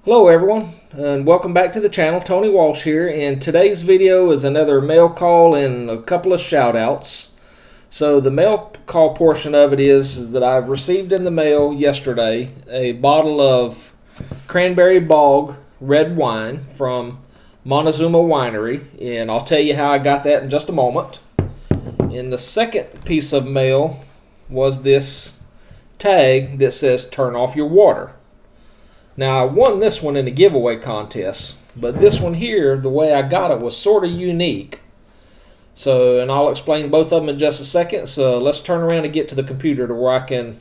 Hello everyone, and welcome back to the channel. Tony Walsh here, and today's video is another mail call and a couple of shout outs. So the mail call portion of it is that I've received in the mail yesterday a bottle of Cranberry Bog red wine from Montezuma Winery, and I'll tell you how I got that in just a moment. And the second piece of mail was this tag that says "Turn off your water." Now, I won this one in a giveaway contest, but this one here, the way I got it, was sort of unique. So, and I'll explain both of them in just a second. So let's turn around and get to the computer to where I can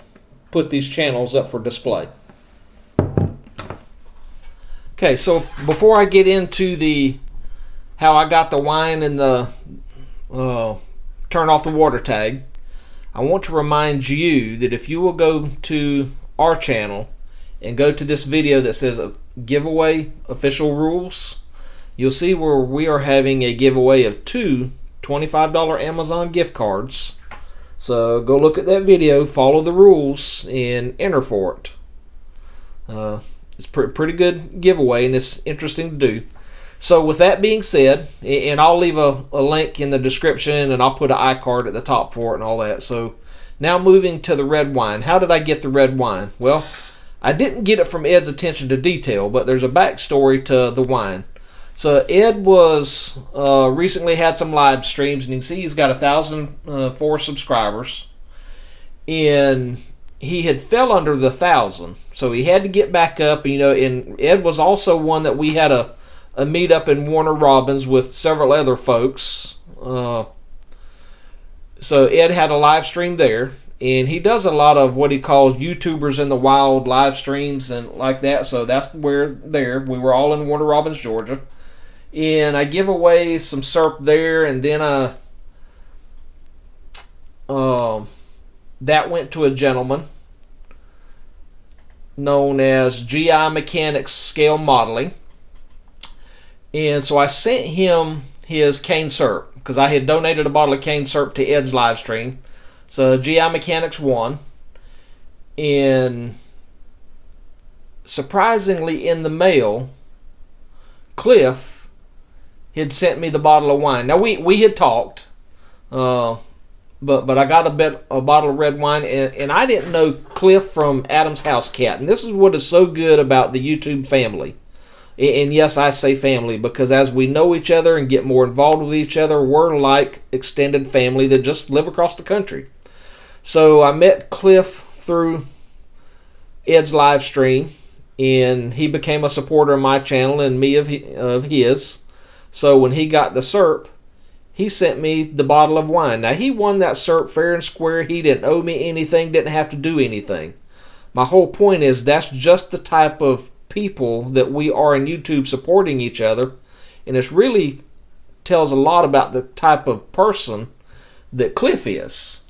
put these channels up for display. Okay, so before I get into the how I got the wine and the turn off the water tag, I want to remind you that if you will go to our channel and go to this video that says giveaway official rules, you'll see where we are having a giveaway of two $25 Amazon gift cards. So go look at that video, follow the rules, and enter for it. It's pretty good giveaway, and it's interesting to do. So with that being said, and I'll leave a link in the description, and I'll put an iCard at the top for it and all that. So now moving to the red wine. How did I get the red wine? Well, I didn't get it from Ed's attention to detail, but there's a backstory to the wine. So Ed was recently had some live streams, and you can see he's got 1,004 subscribers, and he had fell under the 1,000, so he had to get back up. And Ed was also one that we had a meet up in Warner Robins with several other folks. So Ed had a live stream there. And he does a lot of what he calls YouTubers in the wild live streams and like that. So that's where we were all in Warner Robins, Georgia. And I give away some syrup there, and then that went to a gentleman known as GI Mechanics Scale Modeling. And so I sent him his cane syrup because I had donated a bottle of cane syrup to Ed's live stream. So GI Mechanics won, and surprisingly in the mail, Cliff had sent me the bottle of wine. Now we had talked, but I got a bottle of red wine, and I didn't know Cliff from Adam's House Cat. And this is what is so good about the YouTube family. And yes, I say family because as we know each other and get more involved with each other, we're like extended family that just live across the country. So I met Cliff through Ed's live stream, and he became a supporter of my channel and me of his. So when he got the syrup, he sent me the bottle of wine. Now, he won that syrup fair and square. He didn't owe me anything, didn't have to do anything. My whole point is that's just the type of people that we are in YouTube, supporting each other, and it really tells a lot about the type of person that Cliff is.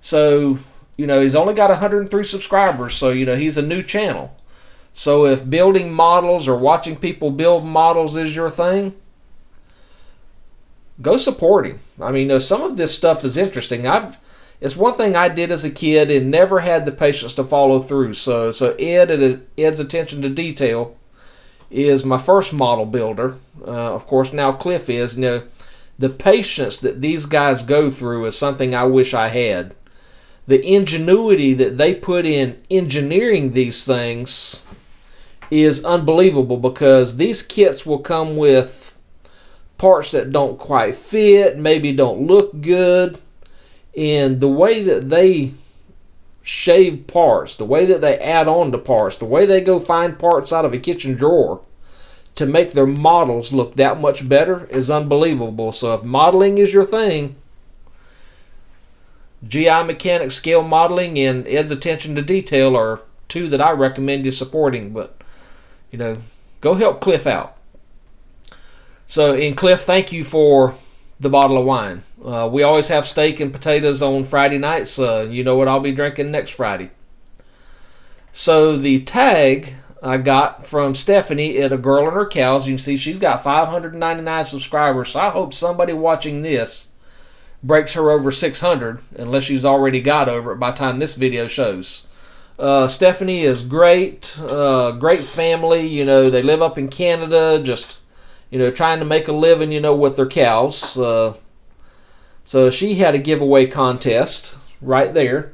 So, he's only got 103 subscribers, so, he's a new channel. So if building models or watching people build models is your thing, go support him. I mean, some of this stuff is interesting. It's one thing I did as a kid and never had the patience to follow through. So Ed's attention to detail is my first model builder. Of course, now Cliff is. The patience that these guys go through is something I wish I had. The ingenuity that they put in engineering these things is unbelievable, because these kits will come with parts that don't quite fit, maybe don't look good, and the way that they shave parts, the way that they add on to parts, the way they go find parts out of a kitchen drawer to make their models look that much better is unbelievable. So if modeling is your thing, GI Mechanics Scale Modeling and Ed's attention to detail are two that I recommend you supporting. But, go help Cliff out. So, and Cliff, thank you for the bottle of wine. We always have steak and potatoes on Friday nights. You know what I'll be drinking next Friday. So the tag I got from Stephanie at A Girl and Her Cows. You can see she's got 599 subscribers. So I hope somebody watching this breaks her over 600, unless she's already got over it by the time this video shows. Stephanie is great, great family. You know, they live up in Canada, just, you know, trying to make a living, you know, with their cows. So she had a giveaway contest right there,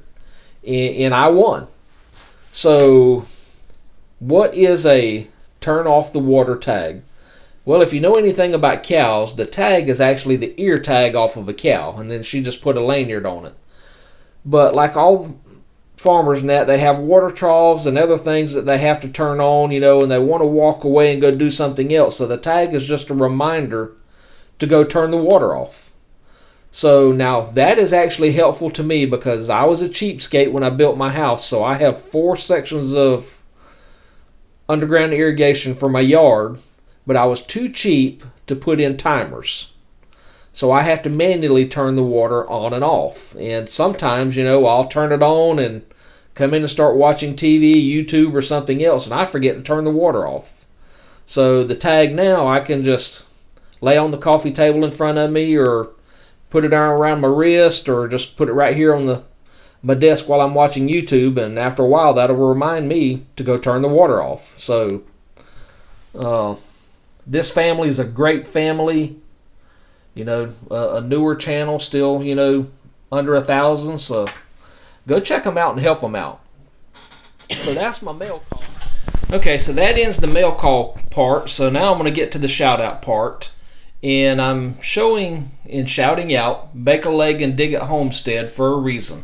and I won. So what is a turn off the water tag? Well, if you know anything about cows, the tag is actually the ear tag off of a cow, and then she just put a lanyard on it. But like all farmers and that, they have water troughs and other things that they have to turn on, you know, and they want to walk away and go do something else. So the tag is just a reminder to go turn the water off. So now that is actually helpful to me because I was a cheapskate when I built my house. So I have 4 sections of underground irrigation for my yard, but I was too cheap to put in timers. So I have to manually turn the water on and off. And sometimes, you know, I'll turn it on and come in and start watching TV, YouTube, or something else, and I forget to turn the water off. So the tag now, I can just lay on the coffee table in front of me, or put it around my wrist, or just put it right here on my desk while I'm watching YouTube, and after a while that'll remind me to go turn the water off. So this family is a great family. You know, a newer channel, still, you know, under 1,000. So go check them out and help them out. So that's my mail call. Okay, so that ends the mail call part. So now I'm going to get to the shout out part. And I'm showing and shouting out Bake a Leg and Dig It Homestead for a reason.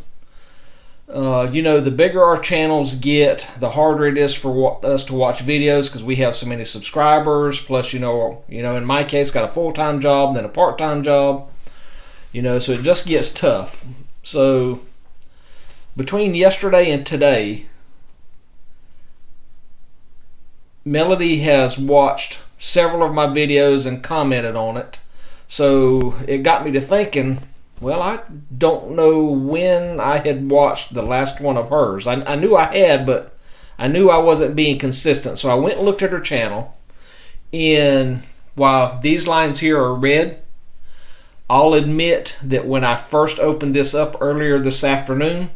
You know, the bigger our channels get, the harder it is for us to watch videos because we have so many subscribers. Plus, you know, in my case, got a full-time job, then a part-time job. You know, so it just gets tough. So between yesterday and today, Melody has watched several of my videos and commented on it. So it got me to thinking, well, I don't know when I had watched the last one of hers. I knew I had, but I knew I wasn't being consistent. So I went and looked at her channel. And while these lines here are red, I'll admit that when I first opened this up earlier this afternoon,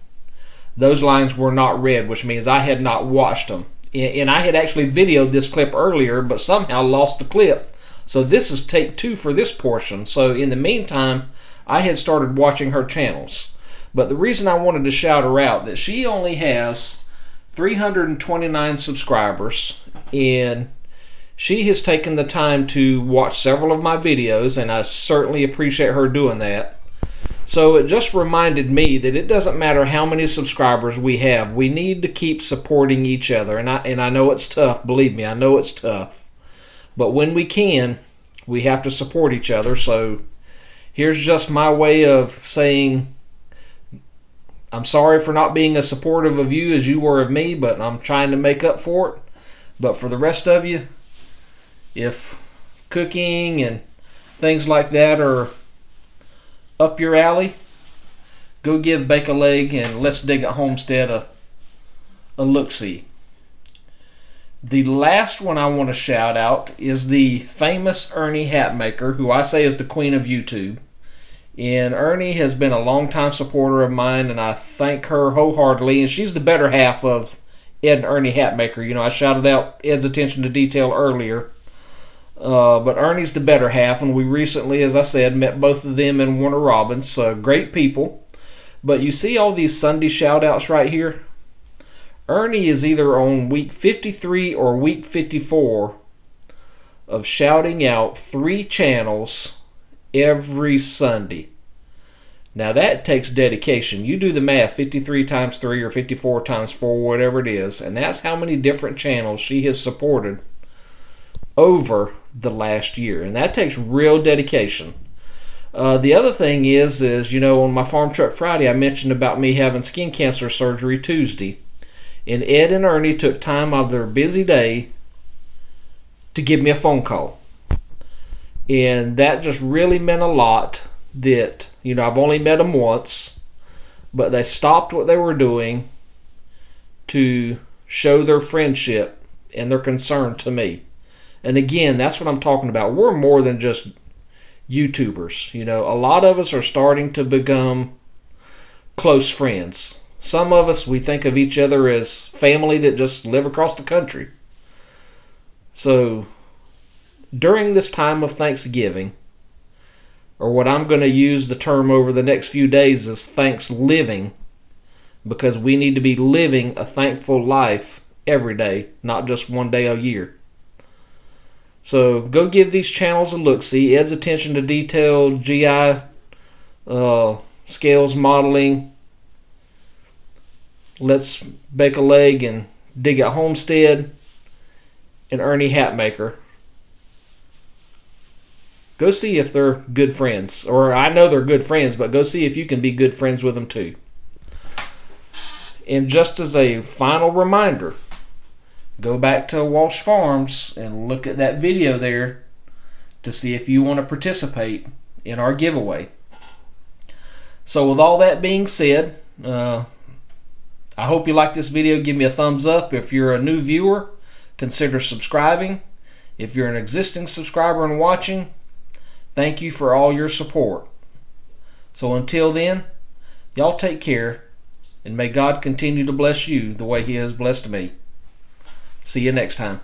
those lines were not red, which means I had not watched them. And I had actually videoed this clip earlier, but somehow lost the clip. So this is take 2 for this portion. So in the meantime, I had started watching her channels. But the reason I wanted to shout her out, that she only has 329 subscribers, and she has taken the time to watch several of my videos, and I certainly appreciate her doing that. So it just reminded me that it doesn't matter how many subscribers we have, we need to keep supporting each other. And I know it's tough, believe me, I know it's tough. But when we can, we have to support each other. So here's just my way of saying I'm sorry for not being as supportive of you as you were of me, but I'm trying to make up for it. But for the rest of you, if cooking and things like that are up your alley, go give Bake a Leg and Let's Dig It Homestead a look-see. The last one I want to shout out is the famous Ernie Hatmaker, who I say is the queen of YouTube. And Ernie has been a long-time supporter of mine, and I thank her wholeheartedly. And she's the better half of Ed and Ernie Hatmaker. You know, I shouted out Ed's attention to detail earlier. But Ernie's the better half, and we recently, as I said, met both of them in Warner Robins. Great people. But you see all these Sunday shout-outs right here? Ernie is either on week 53 or week 54 of shouting out 3 channels every Sunday. Now that takes dedication. You do the math, 53 times 3 or 54 times 4, whatever it is, and that's how many different channels she has supported over the last year, and that takes real dedication. The other thing is, you know, on my Farm Truck Friday, I mentioned about me having skin cancer surgery Tuesday. And Ed and Ernie took time out of their busy day to give me a phone call. And that just really meant a lot that, you know, I've only met them once, but they stopped what they were doing to show their friendship and their concern to me. And again, that's what I'm talking about. We're more than just YouTubers. You know, a lot of us are starting to become close friends. some of us, we think of each other as family that just live across the country. So during this time of Thanksgiving, or what I'm going to use the term over the next few days is Thanksgiving, because we need to be living a thankful life every day, not just one day a year. So go give these channels a look-see. Ed's attention to detail, GI, scales modeling, Let's Bake a Leg and Dig a Homestead, and Ernie Hatmaker. Go see if they're good friends. Or I know they're good friends, but go see if you can be good friends with them too. And just as a final reminder, go back to Walsh Farms and look at that video there to see if you want to participate in our giveaway. So with all that being said, I hope you like this video. Give me a thumbs up. If you're a new viewer, consider subscribing. If you're an existing subscriber and watching, thank you for all your support. So until then, y'all take care, and may God continue to bless you the way He has blessed me. See you next time.